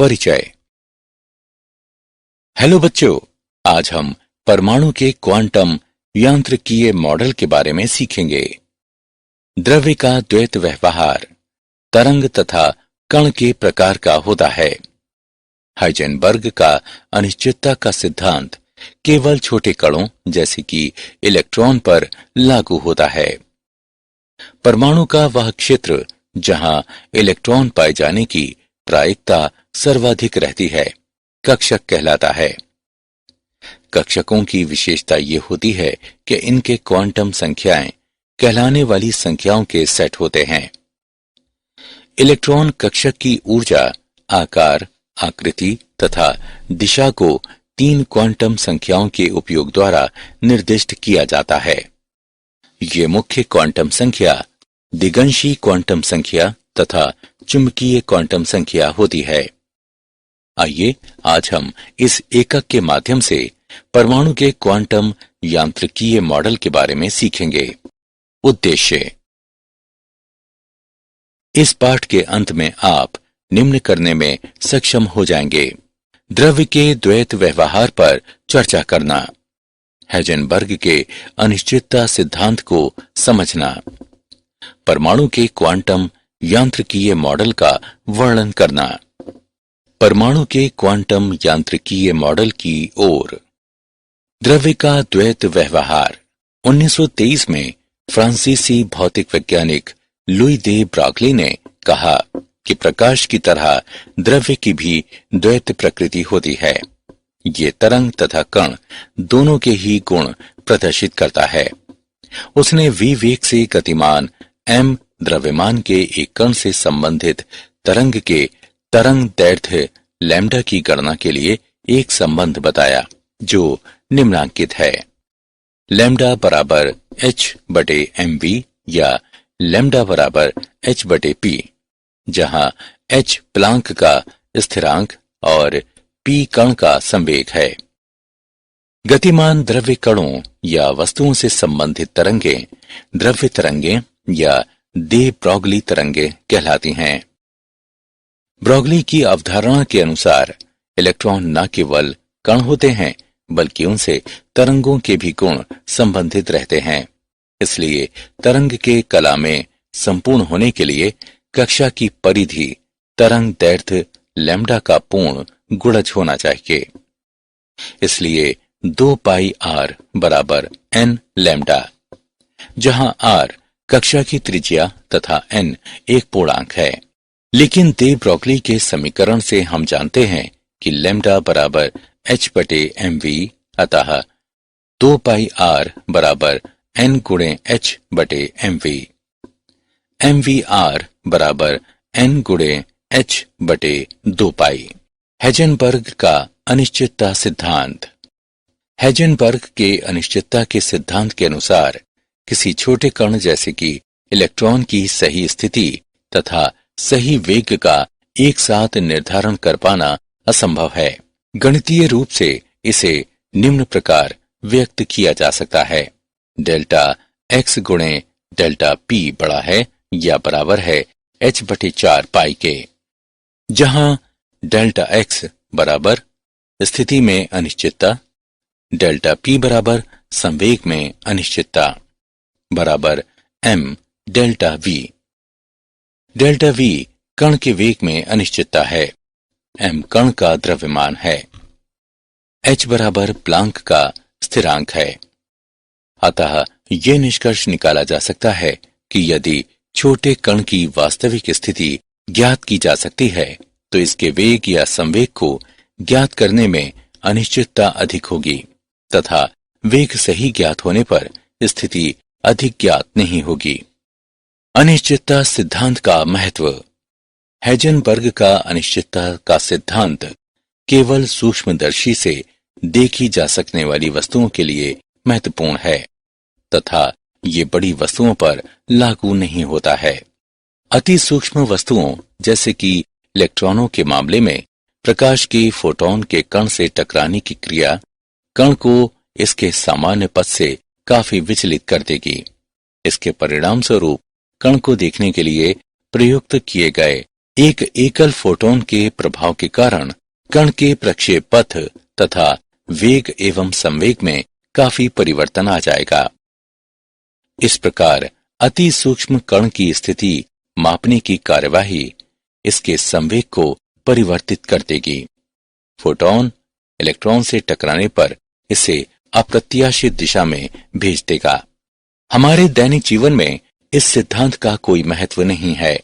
परिचय। हेलो बच्चों, आज हम परमाणु के क्वांटम यांत्रिकीय मॉडल के बारे में सीखेंगे। द्रव्य का द्वैत व्यवहार तरंग तथा कण के प्रकार का होता है। हाइजेनबर्ग का अनिश्चितता का सिद्धांत केवल छोटे कणों जैसे कि इलेक्ट्रॉन पर लागू होता है। परमाणु का वह क्षेत्र जहां इलेक्ट्रॉन पाए जाने की प्रायिकता सर्वाधिक रहती है कक्षक कहलाता है। कक्षकों की विशेषता ये होती है कि इनके क्वांटम संख्याएं कहलाने वाली संख्याओं के सेट होते हैं। इलेक्ट्रॉन कक्षक की ऊर्जा, आकार, आकृति तथा दिशा को 3 क्वांटम संख्याओं के उपयोग द्वारा निर्दिष्ट किया जाता है। ये मुख्य क्वांटम संख्या दिगंशी क्वांटम संख्या तथा चुंबकीय क्वांटम संख्या होती है। आइए आज हम इस एकक के माध्यम से परमाणु के क्वांटम यांत्रिकीय मॉडल के बारे में सीखेंगे। उद्देश्य। इस पाठ के अंत में आप निम्न करने में सक्षम हो जाएंगे। द्रव्य के द्वैत व्यवहार पर चर्चा करना, हाइजेनबर्ग के अनिश्चितता सिद्धांत को समझना, परमाणु के क्वांटम यांत्रिकीय मॉडल का वर्णन करना। परमाणु के क्वांटम यांत्रिकीय मॉडल की ओर। द्रव्य का द्वैत व्यवहार। 1923 में फ्रांसीसी भौतिक वैज्ञानिक लुई दे ब्रॉगली ने कहा कि प्रकाश की तरह द्रव्य की भी द्वैत प्रकृति होती है। ये तरंग तथा कण दोनों के ही गुण प्रदर्शित करता है। उसने v वेग से गतिमान m द्रव्यमान के एक कण से संबंधित तरंग के तरंग दैर्ध्य लैम्डा की गणना के लिए एक संबंध बताया जो निम्नांकित है। लैम्डा बराबर h/mv या लैम्डा बराबर h/p, जहां h प्लांक का स्थिरांक और p कण का संवेग है। गतिमान द्रव्य कणों या वस्तुओं से संबंधित तरंगें द्रव्य तरंगें या दे ब्रॉगली तरंगें कहलाती हैं। ब्रॉगली की अवधारणा के अनुसार इलेक्ट्रॉन न केवल कण होते हैं बल्कि उनसे तरंगों के भी गुण संबंधित रहते हैं। इसलिए तरंग के कला में संपूर्ण होने के लिए कक्षा की परिधि तरंग दैर्ध्य लैम्डा का पूर्ण गुणज होना चाहिए। इसलिए 2 पाई r बराबर n लैम्डा, जहां r कक्षा की त्रिज्या तथा n एक पूर्णांक है। लेकिन दे ब्रॉगली के समीकरण से हम जानते हैं कि लैम्डा बराबर h/mv, अतः 2 पाई r बराबर n गुणे h/mv। mvr बराबर n गुणे h/2 पाई। हाइजेनबर्ग का अनिश्चितता सिद्धांत। हाइजेनबर्ग के अनिश्चितता के सिद्धांत के अनुसार किसी छोटे कण जैसे कि इलेक्ट्रॉन की सही स्थिति तथा सही वेग का एक साथ निर्धारण कर पाना असंभव है। गणितीय रूप से इसे निम्न प्रकार व्यक्त किया जा सकता है। डेल्टा x गुणे डेल्टा p बड़ा है या बराबर है h/4 पाई के, जहां डेल्टा x बराबर स्थिति में अनिश्चितता, डेल्टा p बराबर संवेग में अनिश्चितता, बराबर m delta v। Delta v कण के वेग में अनिश्चितता है, m कण का द्रव्यमान है, h बराबर प्लांक का स्थिरांक है। अतः ये निष्कर्ष निकाला जा सकता है कि यदि छोटे कण की वास्तविक स्थिति ज्ञात की जा सकती है तो इसके वेग या संवेग को ज्ञात करने में अनिश्चितता अधिक होगी तथा वेग सही ज्ञात होने पर स्थिति अधिक ज्ञात नहीं होगी। अनिश्चितता सिद्धांत का महत्व। हाइजेनबर्ग का अनिश्चितता का सिद्धांत केवल सूक्ष्मदर्शी से देखी जा सकने वाली वस्तुओं के लिए महत्वपूर्ण है तथा ये बड़ी वस्तुओं पर लागू नहीं होता है। अति सूक्ष्म वस्तुओं जैसे कि इलेक्ट्रॉनों के मामले में प्रकाश के फोटॉन के कण से टकराने की क्रिया कण को इसके सामान्य पथ से काफी विचलित कर देगी। इसके परिणाम स्वरूप कण को देखने के लिए प्रयुक्त किए गए एक एकल फोटोन के प्रभाव के कारण कण के प्रक्षेप पथ तथा वेग एवं संवेग में काफी परिवर्तन आ जाएगा। इस प्रकार अति सूक्ष्म कण की स्थिति मापने की कार्यवाही इसके संवेग को परिवर्तित कर देगी। फोटोन इलेक्ट्रॉन से टकराने पर इसे अप्रत्याशित दिशा में भेज देगा। हमारे दैनिक जीवन में इस सिद्धांत का कोई महत्व नहीं है।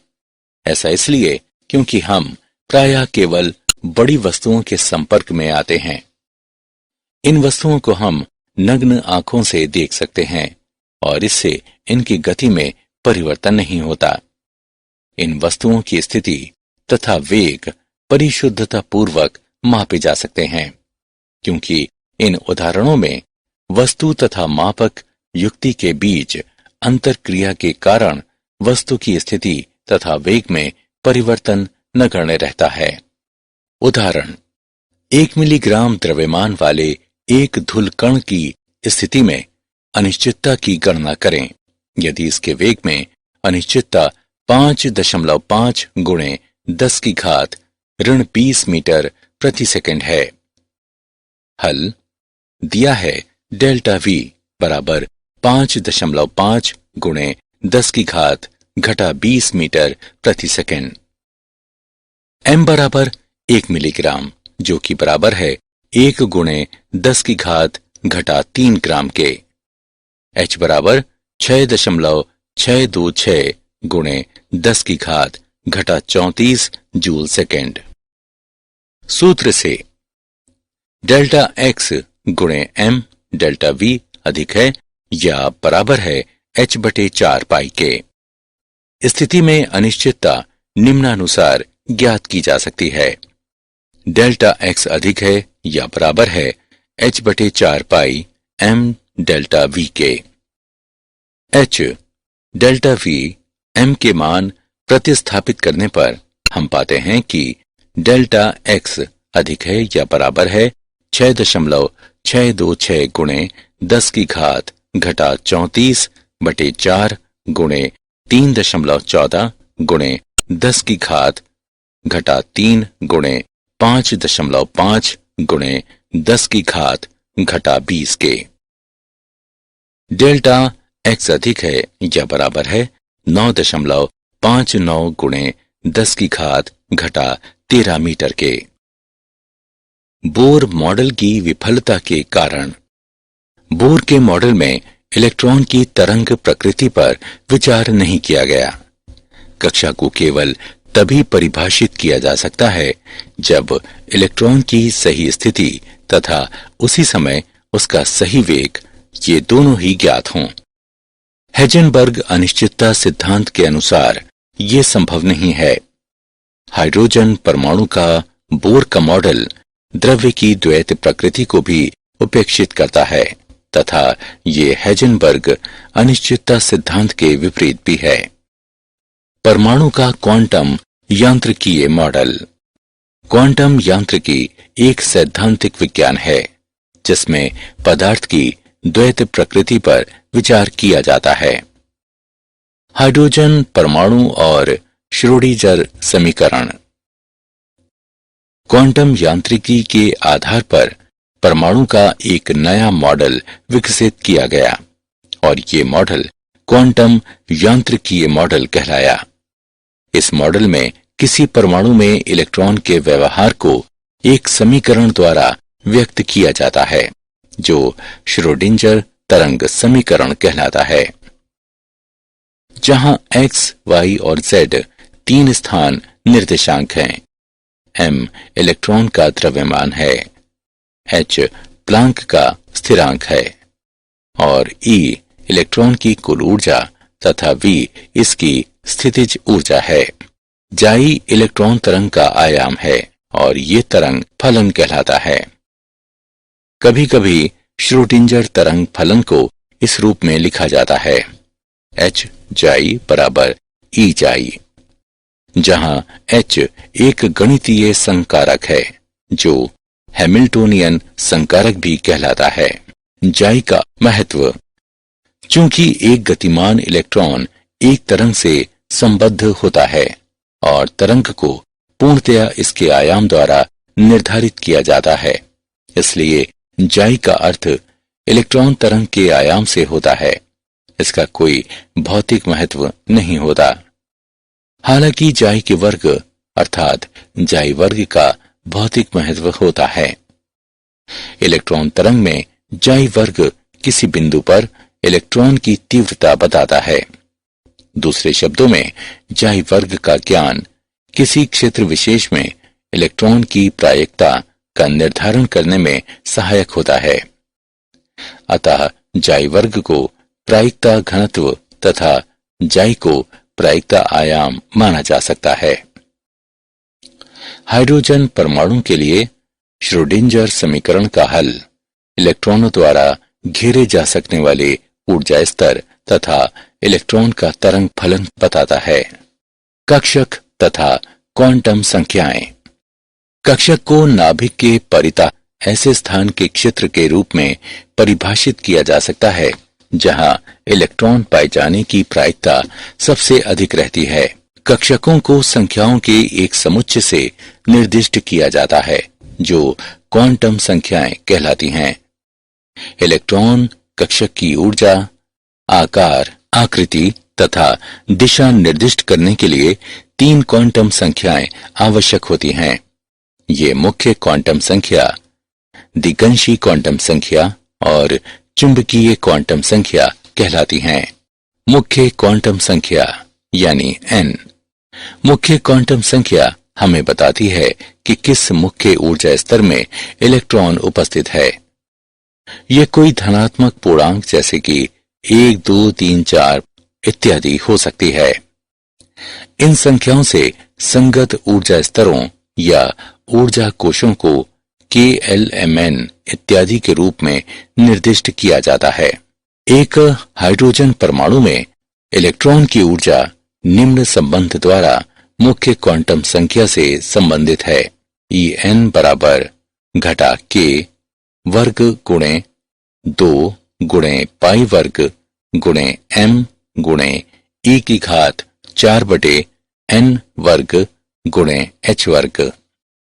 ऐसा इसलिए क्योंकि हम प्रायः केवल बड़ी वस्तुओं के संपर्क में आते हैं। इन वस्तुओं को हम नग्न आंखों से देख सकते हैं और इससे इनकी गति में परिवर्तन नहीं होता। इन वस्तुओं की स्थिति तथा वेग परिशुद्धता पूर्वक मापे जा सकते हैं, क्योंकि इन उदाहरणों में वस्तु तथा मापक युक्ति के बीच अंतरक्रिया के कारण वस्तु की स्थिति तथा वेग में परिवर्तन नगण्य रहता है। उदाहरण, 1 मिलीग्राम द्रव्यमान वाले एक धूल कण की स्थिति में अनिश्चितता की गणना करें यदि इसके वेग में अनिश्चितता 5.5 गुणे 10 की घात ऋण 20 मीटर प्रति सेकंड है। हल दिया है डेल्टा V बराबर 5.5 गुणे 10 की घात घटा 20 मीटर प्रति सेकंड। m बराबर 1 मिलीग्राम जो कि बराबर है 1 गुणे 10 की घात घटा 3 ग्राम के। h बराबर 6.626 गुणे 10 की घात घटा 34 जूल सेकेंड। सूत्र से डेल्टा x गुणे m डेल्टा V अधिक है या बराबर है h/4 पाई के। स्थिति में अनिश्चितता निम्नानुसार ज्ञात की जा सकती है। डेल्टा x अधिक है या बराबर है h/4 पाई m डेल्टा V के। h डेल्टा V m के मान प्रतिस्थापित करने पर हम पाते हैं कि डेल्टा x अधिक है या बराबर है 6.626 गुणे 10 की घात घटा 34/4 गुणे 3.14 गुणे 10 की घात घटा 3 गुणे 5.5 गुणे 10 की घात घटा 20 के। डेल्टा x अधिक है या बराबर है 9.59 गुणे 10 की घात घटा 13 मीटर के। बोर मॉडल की विफलता के कारण। बोर के मॉडल में इलेक्ट्रॉन की तरंग प्रकृति पर विचार नहीं किया गया। कक्षा को केवल तभी परिभाषित किया जा सकता है जब इलेक्ट्रॉन की सही स्थिति तथा उसी समय उसका सही वेग ये दोनों ही ज्ञात हों। हेजनबर्ग अनिश्चितता सिद्धांत के अनुसार ये संभव नहीं है। हाइड्रोजन परमाणु का बोर का मॉडल द्रव्य की द्वैत प्रकृति को भी उपेक्षित करता है तथा ये हेजनबर्ग अनिश्चितता सिद्धांत के विपरीत भी है। परमाणु का क्वांटम यांत्रिकीय मॉडल। क्वांटम यांत्रिकी एक सैद्धांतिक विज्ञान है जिसमें पदार्थ की द्वैत प्रकृति पर विचार किया जाता है। हाइड्रोजन परमाणु और श्रोडिंगर समीकरण। क्वांटम यांत्रिकी के आधार पर परमाणु का एक नया मॉडल विकसित किया गया और ये मॉडल क्वांटम यांत्रिकीय मॉडल कहलाया। इस मॉडल में किसी परमाणु में इलेक्ट्रॉन के व्यवहार को एक समीकरण द्वारा व्यक्त किया जाता है जो श्रोडिंगर तरंग समीकरण कहलाता है, जहां x, y और z 3 स्थान निर्देशांक हैं। m इलेक्ट्रॉन का द्रव्यमान है, h प्लांक का स्थिरांक है और E इलेक्ट्रॉन की कुल ऊर्जा तथा V इसकी स्थितिज ऊर्जा है। जाई इलेक्ट्रॉन तरंग का आयाम है और ये तरंग फलन कहलाता है। कभी कभी श्रोडिंगर तरंग फलन को इस रूप में लिखा जाता है h जाई बराबर E जाई, जहां h एक गणितीय संकारक है जो हैमिल्टोनियन संकारक भी कहलाता है। जाई का महत्व। चूंकि एक गतिमान इलेक्ट्रॉन एक तरंग से संबद्ध होता है और तरंग को पूर्णतया इसके आयाम द्वारा निर्धारित किया जाता है। इसलिए जाई का अर्थ इलेक्ट्रॉन तरंग के आयाम से होता है। इसका कोई भौतिक महत्व नहीं होता। हालांकि जाई के वर्ग अर्थात जाई वर्ग का भौतिक महत्व होता है। इलेक्ट्रॉन तरंग में जाई वर्ग किसी बिंदु पर इलेक्ट्रॉन की तीव्रता बताता है। दूसरे शब्दों में जाई वर्ग का ज्ञान किसी क्षेत्र विशेष में इलेक्ट्रॉन की प्रायिकता का निर्धारण करने में सहायक होता है। अतः जाई वर्ग को प्रायिकता घनत्व तथा जाई को प्रायिकता आयाम माना जा सकता है। हाइड्रोजन परमाणु के लिए श्रोडिंजर समीकरण का हल इलेक्ट्रॉनों द्वारा घेरे जा सकने वाले ऊर्जा स्तर तथा इलेक्ट्रॉन का तरंग फलन बताता है। कक्षक तथा क्वांटम संख्याएं। कक्षक को नाभिक के परितः ऐसे स्थान के क्षेत्र के रूप में परिभाषित किया जा सकता है जहां इलेक्ट्रॉन पाए जाने की प्रायिकता सबसे अधिक रहती है। कक्षकों को संख्याओं के एक समुच्चय से निर्दिष्ट किया जाता है जो क्वांटम संख्याएं कहलाती हैं। इलेक्ट्रॉन कक्षक की ऊर्जा, आकार, आकृति तथा दिशा निर्दिष्ट करने के लिए 3 क्वांटम संख्याएं आवश्यक होती हैं। ये मुख्य क्वांटम संख्या, दिगंशी क्वांटम संख्या और चुंबकीय क्वांटम संख्या कहलाती हैं। मुख्य क्वांटम संख्या यानी n। मुख्य क्वांटम संख्या हमें बताती है कि किस मुख्य ऊर्जा स्तर में इलेक्ट्रॉन उपस्थित है। यह कोई धनात्मक पूर्णांक जैसे कि 1, 2, 3, 4 इत्यादि हो सकती है। इन संख्याओं से संगत ऊर्जा स्तरों या ऊर्जा कोशों को KLMN इत्यादि के रूप में निर्दिष्ट किया जाता है। एक हाइड्रोजन परमाणु में इलेक्ट्रॉन की ऊर्जा निम्न संबंध द्वारा मुख्य क्वांटम संख्या से संबंधित है। En बराबर घटा k वर्ग गुणे 2 गुणे पाई वर्ग गुणे m गुणे e की घात 4 बटे n वर्ग गुणे h वर्ग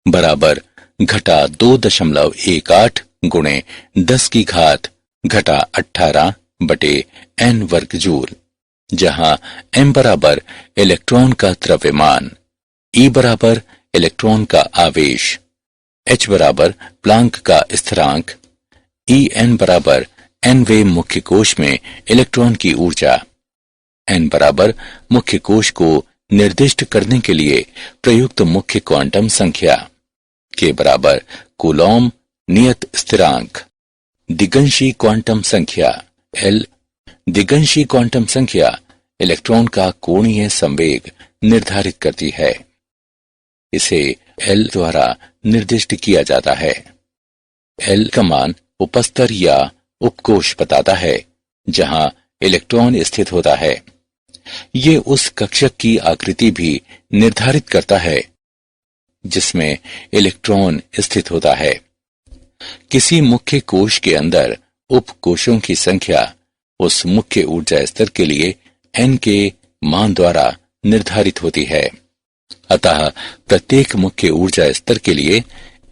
बराबर घटा 2.18 गुणे 10 की घात घटा 18 बटे n वर्ग जूल, जहां m बराबर इलेक्ट्रॉन का द्रव्यमान, E बराबर इलेक्ट्रॉन का आवेश, h बराबर प्लांक का स्थिरांक, En बराबर nवें मुख्य कोश में इलेक्ट्रॉन की ऊर्जा, n बराबर मुख्य कोश को निर्दिष्ट करने के लिए प्रयुक्त मुख्य क्वांटम संख्या, k बराबर कूलॉम नियत स्थिरांक। दिगंशी क्वांटम संख्या L। दिगंशी क्वांटम संख्या इलेक्ट्रॉन का कोणीय संवेग निर्धारित करती है। इसे L द्वारा निर्दिष्ट किया जाता है। L का मान उपस्तर या उपकोश बताता है जहां इलेक्ट्रॉन स्थित होता है। ये उस कक्षक की आकृति भी निर्धारित करता है जिसमें इलेक्ट्रॉन स्थित होता है। किसी मुख्य कोश के अंदर उपकोशों की संख्या उस मुख्य ऊर्जा स्तर के लिए n के मान द्वारा निर्धारित होती है। अतः प्रत्येक मुख्य ऊर्जा स्तर के लिए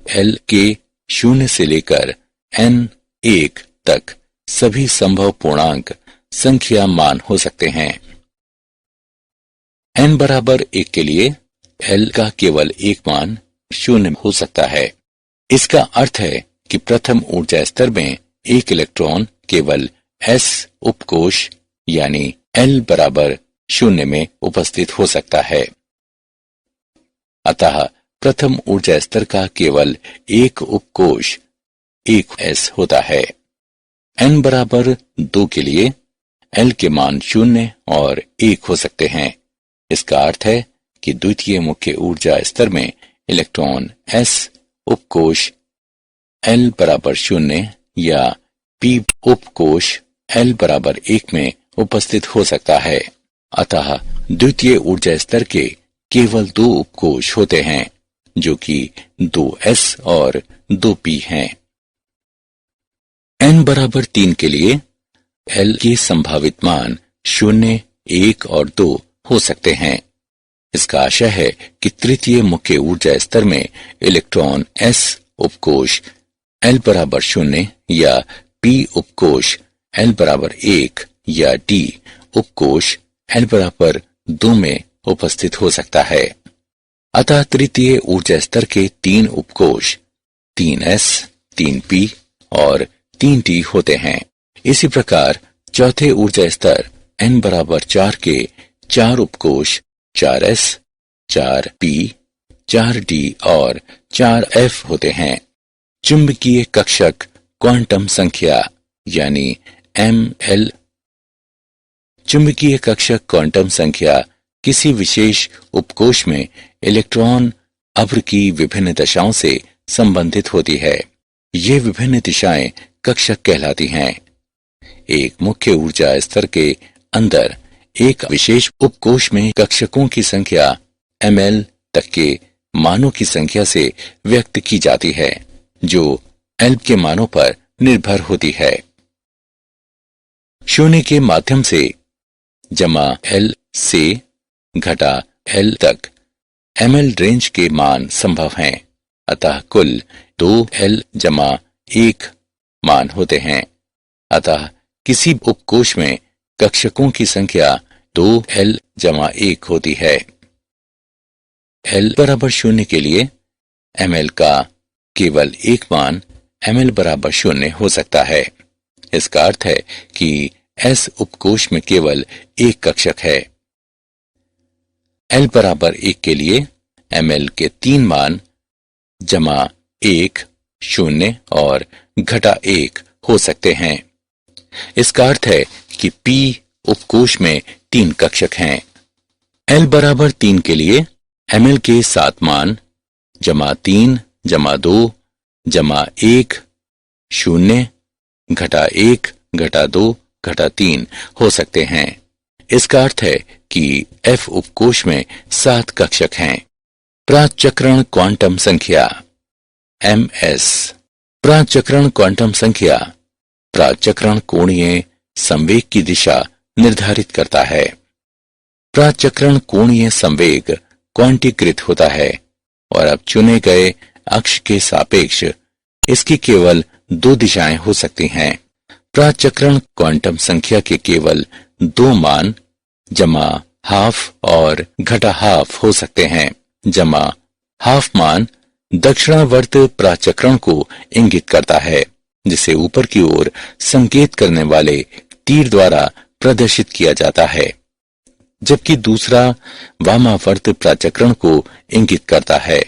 L के 0 से लेकर n1 तक सभी संभव पूर्णांक संख्या मान हो सकते हैं। n बराबर 1 के लिए L का केवल एक मान 0 हो सकता है। इसका अर्थ है कि प्रथम ऊर्जा स्तर में एक इलेक्ट्रॉन केवल s उपकोश यानी L बराबर 0 में उपस्थित हो सकता है। अतः प्रथम ऊर्जा स्तर का केवल एक उपकोश 1s होता है। n बराबर 2 के लिए L के मान 0 और 1 हो सकते हैं। इसका अर्थ है कि द्वितीय मुख्य ऊर्जा स्तर में इलेक्ट्रॉन s उपकोश L बराबर 0 या p उपकोश L बराबर 1 में उपस्थित हो सकता है। अतः द्वितीय ऊर्जा स्तर के केवल 2 उपकोश होते हैं जो कि 2s और 2p हैं। n बराबर 3 के लिए L के संभावित मान 0, 1 और 2 हो सकते हैं। इसका आशय है कि तृतीय मुख्य ऊर्जा स्तर में इलेक्ट्रॉन s उपकोष L बराबर 0 या p उपकोष L बराबर 1 या d उपकोष L बराबर 2 में उपस्थित हो सकता है। अतः तृतीय ऊर्जा स्तर के 3 उपकोष 3s, 3p और 3d होते हैं। इसी प्रकार चौथे ऊर्जा स्तर n बराबर 4 के 4 उपकोष 4s, 4p, 4d और 4f होते हैं। चुंबकीय कक्षक क्वांटम संख्या यानी ml। चुंबकीय कक्षक क्वांटम संख्या किसी विशेष उपकोष में इलेक्ट्रॉन अभ्र की विभिन्न दशाओं से संबंधित होती है। ये विभिन्न दिशाएं कक्षक कहलाती हैं। एक मुख्य ऊर्जा स्तर के अंदर एक विशेष उपकोष में कक्षकों की संख्या ml तक के मानों की संख्या से व्यक्त की जाती है, जो L के मानों पर निर्भर होती है। 0 के माध्यम से जमा L से घटा L तक ml रेंज के मान संभव हैं। अतः कुल 2L जमा 1 मान होते हैं। अतः किसी उपकोष में कक्षकों की संख्या 2L जमा 1 होती है। L बराबर 0 के लिए ml का केवल एक मान ml बराबर 0 हो सकता है। इसका अर्थ है कि S उपकोष में केवल एक कक्षक है। L बराबर 1 के लिए ml के 3 मान जमा 1, 0 और घटा 1 हो सकते हैं। इसका अर्थ है कि P उपकोष में 3 कक्षक हैं। L बराबर 3 के लिए ml के 7 मान जमा 3, जमा 2, जमा 1, 0, घटा 1, घटा 2, घटा 3 हो सकते हैं। इसका अर्थ है कि F उपकोष में 7 कक्षक हैं। प्राचक्रण क्वांटम संख्या ms। प्राचक्रण क्वांटम संख्या प्राचक्रण कोणीय संवेग की दिशा निर्धारित करता है। प्राचक्रण कोणीय संवेग क्वांटीकृत होता है और अब चुने गए अक्ष के सापेक्ष इसकी केवल 2 दिशाएं हो सकती हैं। प्राचक्रण क्वांटम संख्या के केवल 2 मान जमा हाफ और घटा हाफ हो सकते हैं। जमा हाफ मान दक्षिणावर्त प्राचक्रण को इंगित करता है, जिसे ऊपर की ओर संकेत करने वाले तीर द्वारा प्रदर्शित किया जाता है, जबकि दूसरा वामावर्त प्राचक्रण को इंगित करता है,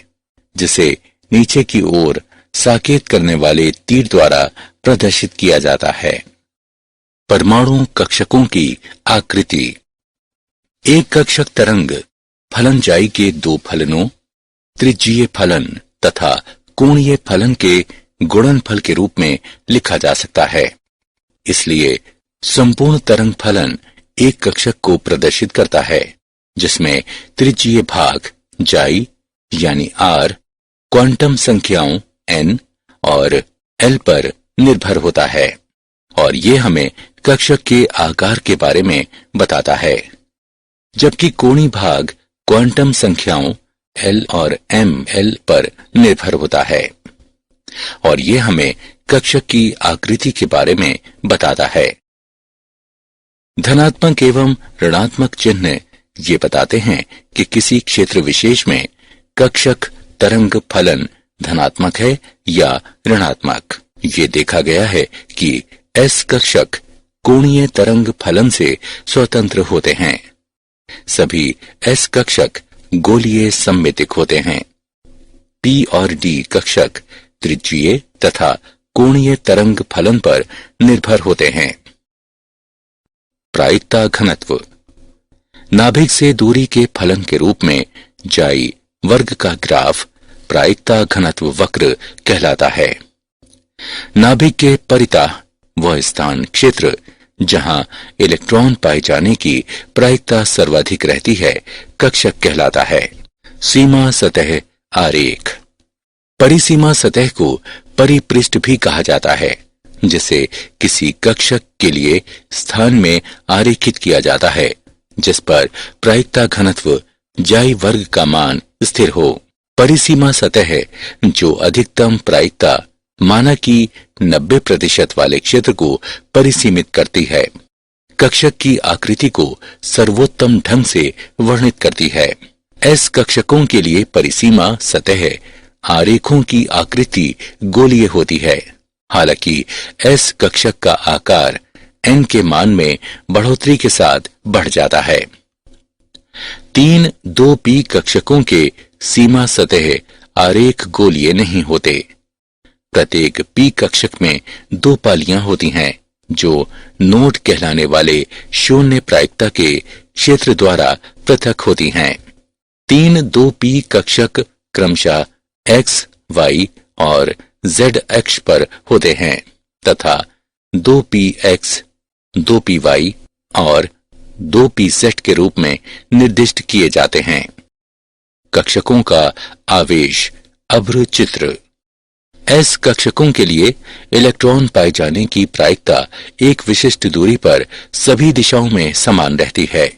जिसे नीचे की ओर साकेत करने वाले तीर द्वारा प्रदर्शित किया जाता है। परमाणु कक्षकों की आकृति। एक कक्षक तरंग फलनजाई के 2 फलनों त्रिज्यीय फलन तथा कोणीय फलन के गुणनफल के रूप में लिखा जा सकता है। इसलिए संपूर्ण तरंग फलन एक कक्षक को प्रदर्शित करता है, जिसमें त्रिज्यीय भाग जाई यानी r क्वांटम संख्याओं n और l पर निर्भर होता है, और ये हमें कक्षक के आकार के बारे में बताता है। जबकि कोणीय भाग क्वांटम संख्याओं l और ml पर निर्भर होता है, और ये हमें कक्षक की आकृति के बारे में बताता है। धनात्मक एवं ऋणात्मक चिन्ह ये बताते हैं कि किसी क्षेत्र विशेष में कक्षक तरंग फलन धनात्मक है या ऋणात्मक। ये देखा गया है कि S कक्षक कोणीय तरंग फलन से स्वतंत्र होते हैं। सभी S कक्षक गोलीय सममितिक होते हैं। P और D कक्षक त्रिज्यीय तथा कोणीय तरंग फलन पर निर्भर होते हैं। प्रायिकता घनत्व। नाभिक से दूरी के फलन के रूप में जाई वर्ग का ग्राफ प्रायिकता घनत्व वक्र कहलाता है। नाभिक के परितः वह स्थान क्षेत्र जहां इलेक्ट्रॉन पाए जाने की प्रायिकता सर्वाधिक रहती है कक्षक कहलाता है। सीमा सतह आरेख। परिसीमा सतह को परिपृष्ठ भी कहा जाता है, जिसे किसी कक्षक के लिए स्थान में आरेखित किया जाता है, जिस पर प्रायिकता घनत्व जाई वर्ग का मान स्थिर हो। परिसीमा सतह जो अधिकतम प्रायिकता माना कि 90% वाले क्षेत्र को परिसीमित करती है, कक्षक की आकृति को सर्वोत्तम ढंग से वर्णित करती है। एस कक्षकों के लिए परिसीमा सतह आरेखों की आकृति गोलीय होती है। हालांकि एस कक्षक का आकार एन के मान में बढ़ोतरी के साथ बढ़ जाता है। 3 2p कक्षकों के सीमा सतह आरेख गोलीय नहीं होते। प्रत्येक p कक्षक में 2 पालियां होती हैं जो नोड कहलाने वाले शून्य प्रायिकता के क्षेत्र द्वारा पृथक होती हैं। 3 2p कक्षक क्रमशः x, y और z अक्ष पर होते हैं तथा 2px, 2py और 2pz के रूप में निर्दिष्ट किए जाते हैं। कक्षकों का आवेश अभ्र चित्र। एस कक्षकों के लिए इलेक्ट्रॉन पाए जाने की प्रायिकता एक विशिष्ट दूरी पर सभी दिशाओं में समान रहती है।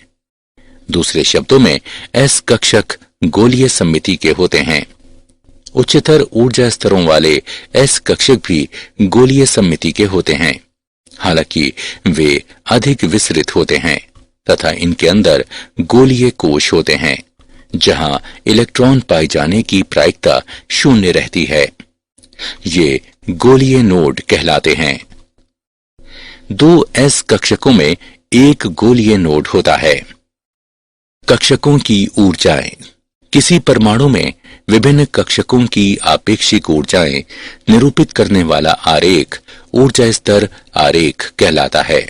दूसरे शब्दों में एस कक्षक गोलीय सममिति के होते हैं। उच्चतर ऊर्जा स्तरों वाले एस कक्षक भी गोलीय सममिति के होते हैं। हालांकि वे अधिक विस्तृत होते हैं तथा इनके अंदर गोलीय कोश होते हैं जहां इलेक्ट्रॉन पाए जाने की प्रायिकता शून्य रहती है। ये गोलीय नोड कहलाते हैं। 2 एस कक्षकों में एक गोलीय नोड होता है। कक्षकों की ऊर्जाएं। किसी परमाणु में विभिन्न कक्षकों की आपेक्षिक ऊर्जाएं निरूपित करने वाला आरेख ऊर्जा स्तर आरेख कहलाता है।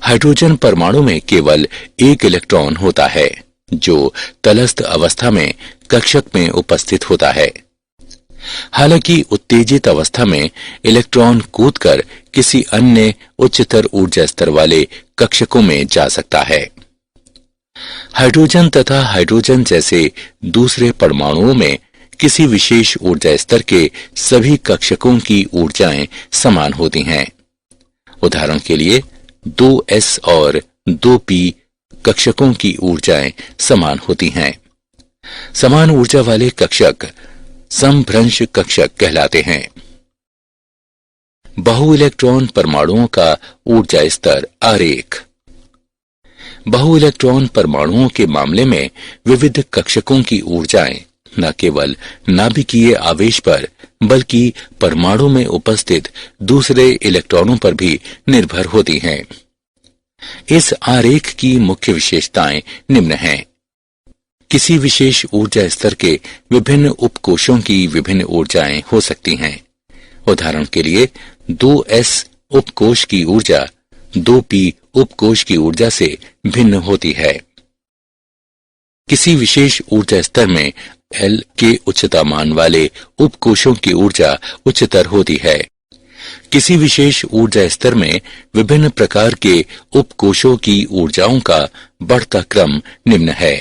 हाइड्रोजन परमाणु में केवल एक इलेक्ट्रॉन होता है जो तलस्थ अवस्था में कक्षक में उपस्थित होता है। हालांकि उत्तेजित अवस्था में इलेक्ट्रॉन कूदकर किसी अन्य उच्चतर ऊर्जा स्तर वाले कक्षकों में जा सकता है। हाइड्रोजन तथा हाइड्रोजन जैसे दूसरे परमाणुओं में किसी विशेष ऊर्जा स्तर के सभी कक्षकों की ऊर्जाएं समान होती हैं। उदाहरण के लिए 2s और 2p कक्षकों की ऊर्जाएं समान होती हैं। समान ऊर्जा वाले कक्षक समभ्रंश कक्षक कहलाते हैं। बहु इलेक्ट्रॉन परमाणुओं का ऊर्जा स्तर आरेख। बहु इलेक्ट्रॉन परमाणुओं के मामले में विविध कक्षकों की ऊर्जाएं न केवल नाभिकीय आवेश पर बल्कि परमाणु में उपस्थित दूसरे इलेक्ट्रॉनों पर भी निर्भर होती हैं। इस आरेख की मुख्य विशेषताएं निम्न हैं। किसी विशेष ऊर्जा स्तर के विभिन्न उपकोषों की विभिन्न ऊर्जाएं हो सकती हैं। उदाहरण के लिए 2s उपकोष की ऊर्जा 2p उपकोष की ऊर्जा से भिन्न होती है। किसी विशेष ऊर्जा स्तर में L के उच्चता मान वाले उपकोषों की ऊर्जा उच्चतर होती है। किसी विशेष ऊर्जा स्तर में विभिन्न प्रकार के उपकोषों की ऊर्जाओं का बढ़ता क्रम निम्न है।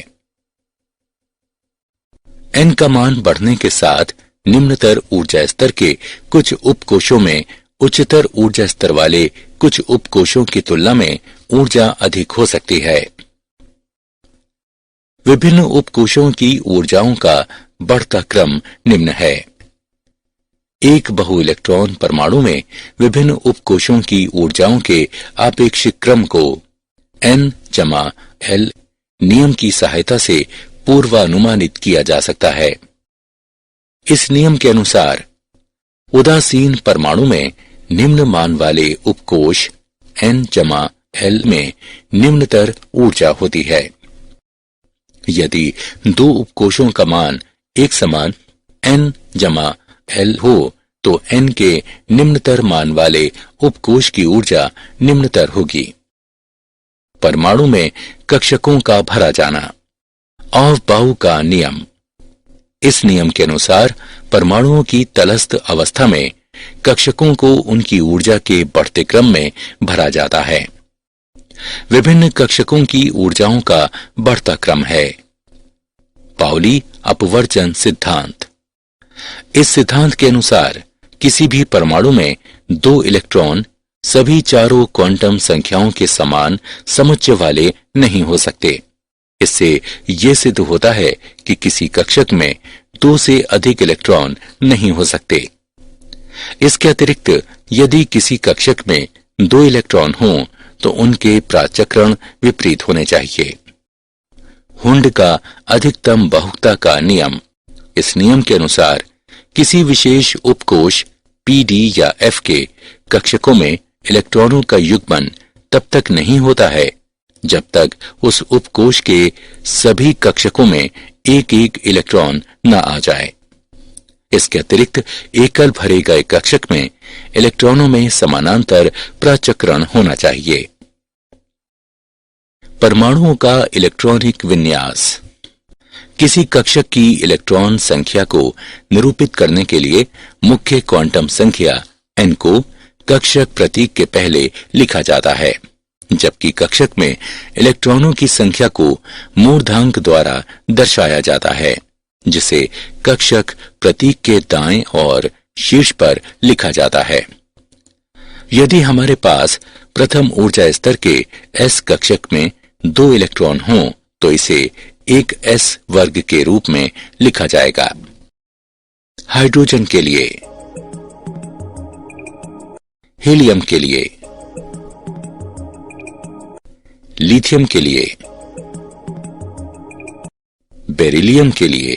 N का मान बढ़ने के साथ निम्नतर ऊर्जा स्तर के कुछ उपकोषों में उच्चतर ऊर्जा स्तर वाले कुछ उपकोषों की तुलना में ऊर्जा अधिक हो सकती है। विभिन्न उपकोषों की ऊर्जाओं का बढ़ता क्रम निम्न है। एक बहु इलेक्ट्रॉन परमाणु में विभिन्न उपकोषों की ऊर्जाओं के आपेक्षिक क्रम को N/L नियम की सहायता से पूर्वानुमानित किया जा सकता है। इस नियम के अनुसार उदासीन परमाणु में निम्न मान वाले उपकोष N/L में निम्नतर ऊर्जा होती है। यदि 2 उपकोषों का मान एक समान N/L हो तो N के निम्नतर मान वाले उपकोष की ऊर्जा निम्नतर होगी। परमाणु में कक्षकों का भरा जाना। ऑफ-बाउ का नियम। इस नियम के अनुसार परमाणुओं की तलस्थ अवस्था में कक्षकों को उनकी ऊर्जा के बढ़ते क्रम में भरा जाता है। विभिन्न कक्षकों की ऊर्जाओं का बढ़ता क्रम है। पाउली अपवर्जन सिद्धांत। इस सिद्धांत के अनुसार किसी भी परमाणु में 2 इलेक्ट्रॉन सभी चारों क्वांटम संख्याओं के समान समुच्चय वाले नहीं हो सकते। इससे ये सिद्ध होता है कि किसी कक्षक में 2 से अधिक इलेक्ट्रॉन नहीं हो सकते। इसके अतिरिक्त यदि किसी कक्षक में 2 इलेक्ट्रॉन हों तो उनके प्राचक्रण विपरीत होने चाहिए। हुंड का अधिकतम बहुलता का नियम। इस नियम के अनुसार किसी विशेष उपकोष P, D या F के कक्षकों में इलेक्ट्रॉनों का युग्मन तब तक नहीं होता है जब तक उस उपकोष के सभी कक्षकों में एक एक इलेक्ट्रॉन न आ जाए। इसके अतिरिक्त एकल भरे गए कक्षक में इलेक्ट्रॉनों में समानांतर प्राचक्रण होना चाहिए। परमाणुओं का इलेक्ट्रॉनिक विन्यास। किसी कक्षक की इलेक्ट्रॉन संख्या को निरूपित करने के लिए मुख्य क्वांटम संख्या n को कक्षक प्रतीक के पहले लिखा जाता है, जबकि कक्षक में इलेक्ट्रॉनों की संख्या को मूर्धांक द्वारा दर्शाया जाता है, जिसे कक्षक प्रतीक के दाएं और शीर्ष पर लिखा जाता है। यदि हमारे पास प्रथम ऊर्जा स्तर के s कक्षक में 2 इलेक्ट्रॉन हों तो इसे एक s वर्ग के रूप में लिखा जाएगा। हाइड्रोजन के लिए, हीलियम के लिए, लिथियम के लिए, बेरिलियम के लिए,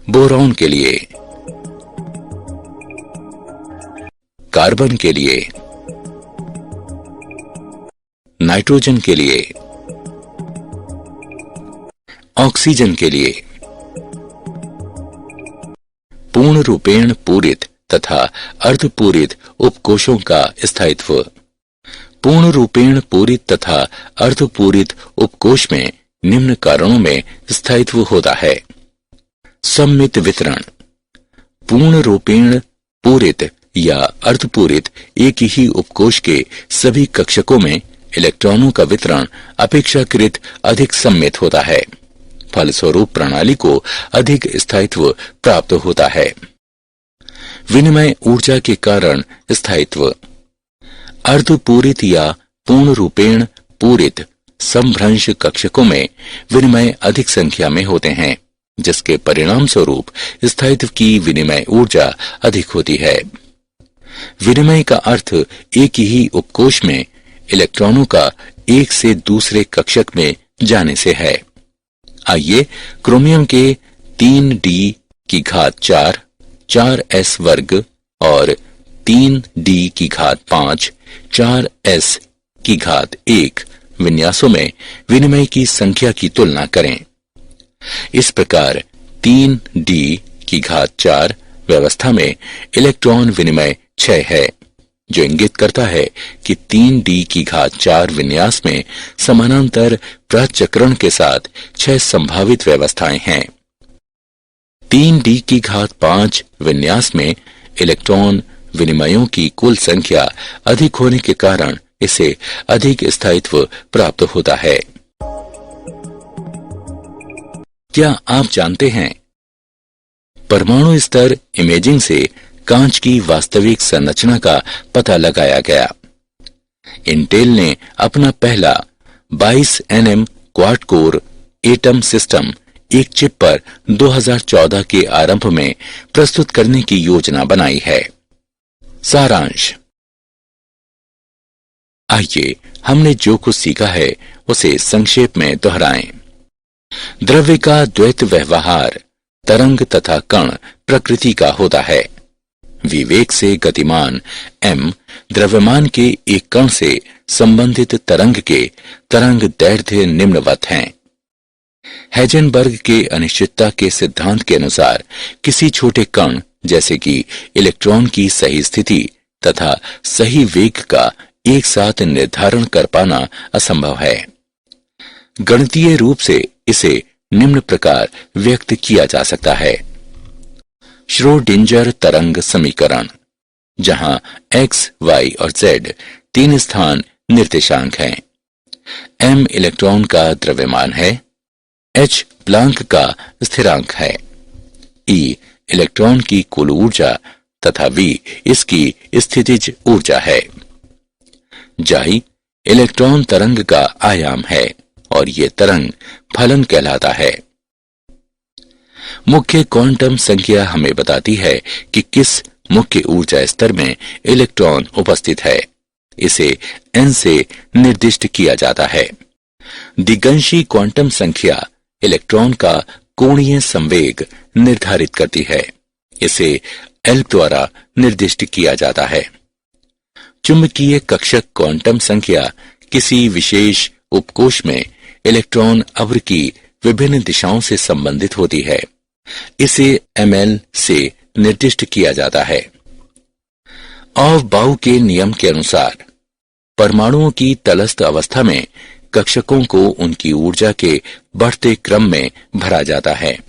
बोरॉन के लिए, कार्बन के लिए, नाइट्रोजन के लिए, ऑक्सीजन के लिए। पूर्ण रूपेण पूरित तथा अर्धपूरित उपकोषों का स्थायित्व। पूर्ण रूपेण पूरित तथा अर्धपूरित उपकोष में निम्न कारणों में स्थायित्व होता है। सममित वितरण। पूर्ण रूपेण पूरित या अर्धपूरित एक ही उपकोष के सभी कक्षकों में इलेक्ट्रॉनों का वितरण अपेक्षाकृत अधिक सममित होता है। फलस्वरूप प्रणाली को अधिक स्थायित्व प्राप्त होता है। विनिमय ऊर्जा के कारण स्थायित्व। अर्धपूरित या पूर्ण रूपेण पूरित समभ्रंश कक्षकों में विनिमय अधिक संख्या में होते हैं, जिसके परिणाम स्वरूप स्थायित्व की विनिमय ऊर्जा अधिक होती है। विनिमय का अर्थ एक ही उपकोष में इलेक्ट्रॉनों का एक से दूसरे कक्षक में जाने से है। आइए क्रोमियम के 3d की घात 4, 4s वर्ग और 3d की घात 5, 4s की घात 1 विन्यासों में विनिमय की संख्या की तुलना करें। इस प्रकार 3d की घात 4 व्यवस्था में इलेक्ट्रॉन विनिमय 6 है, जो इंगित करता है कि 3d की घात 4 विन्यास में समानांतर प्राचक्रण के साथ 6 संभावित व्यवस्थाएं हैं। 3d की घात 5 विन्यास में इलेक्ट्रॉन विनिमयों की कुल संख्या अधिक होने के कारण इसे अधिक स्थायित्व प्राप्त होता है। क्या आप जानते हैं, परमाणु स्तर इमेजिंग से कांच की वास्तविक संरचना का पता लगाया गया। इंटेल ने अपना पहला 22 nm quad core atom system एक चिप पर 2014 के आरंभ में प्रस्तुत करने की योजना बनाई है। सारांश। आइए हमने जो कुछ सीखा है उसे संक्षेप में दोहराएं। द्रव्य का द्वैत व्यवहार तरंग तथा कण प्रकृति का होता है। विवेक से गतिमान m द्रव्यमान के एक कण से संबंधित तरंग के तरंग दैर्ध्य निम्नवत हैं। हेजनबर्ग के अनिश्चितता के सिद्धांत के अनुसार किसी छोटे कण जैसे कि इलेक्ट्रॉन की सही स्थिति तथा सही वेग का एक साथ निर्धारण कर पाना असंभव है। गणितीय रूप से इसे निम्न प्रकार व्यक्त किया जा सकता है। श्रोडिंजर तरंग समीकरण, जहां x, y और z 3 स्थान निर्देशांक हैं। m इलेक्ट्रॉन का द्रव्यमान है, h प्लांक का स्थिरांक है, E इलेक्ट्रॉन की कुल ऊर्जा तथा V इसकी स्थितिज ऊर्जा है। जाहि इलेक्ट्रॉन तरंग का आयाम है और ये तरंग फलन कहलाता है। मुख्य क्वांटम संख्या हमें बताती है कि किस मुख्य ऊर्जा स्तर में इलेक्ट्रॉन उपस्थित है। इसे n से निर्दिष्ट किया जाता है। दिगंशी क्वांटम संख्या इलेक्ट्रॉन का कोणीय संवेग निर्धारित करती है। इसे L द्वारा निर्दिष्ट किया जाता है। चुंबकीय कक्षक क्वांटम संख्या किसी विशेष उपकोश में इलेक्ट्रॉन अव्र की विभिन्न दिशाओं से संबंधित होती है। इसे ml से निर्दिष्ट किया जाता है। ऑफ-बाउ के नियम के अनुसार परमाणुओं की तटस्थ अवस्था में कक्षकों को उनकी ऊर्जा के बढ़ते क्रम में भरा जाता है।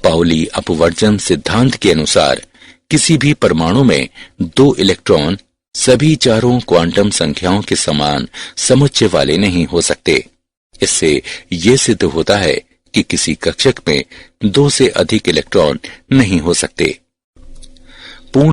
पाउली अपवर्जन सिद्धांत के अनुसार किसी भी परमाणु में 2 इलेक्ट्रॉन सभी चारों क्वांटम संख्याओं के समान समुच्चय वाले नहीं हो सकते। इससे यह सिद्ध होता है कि किसी कक्षक में 2 से अधिक इलेक्ट्रॉन नहीं हो सकते।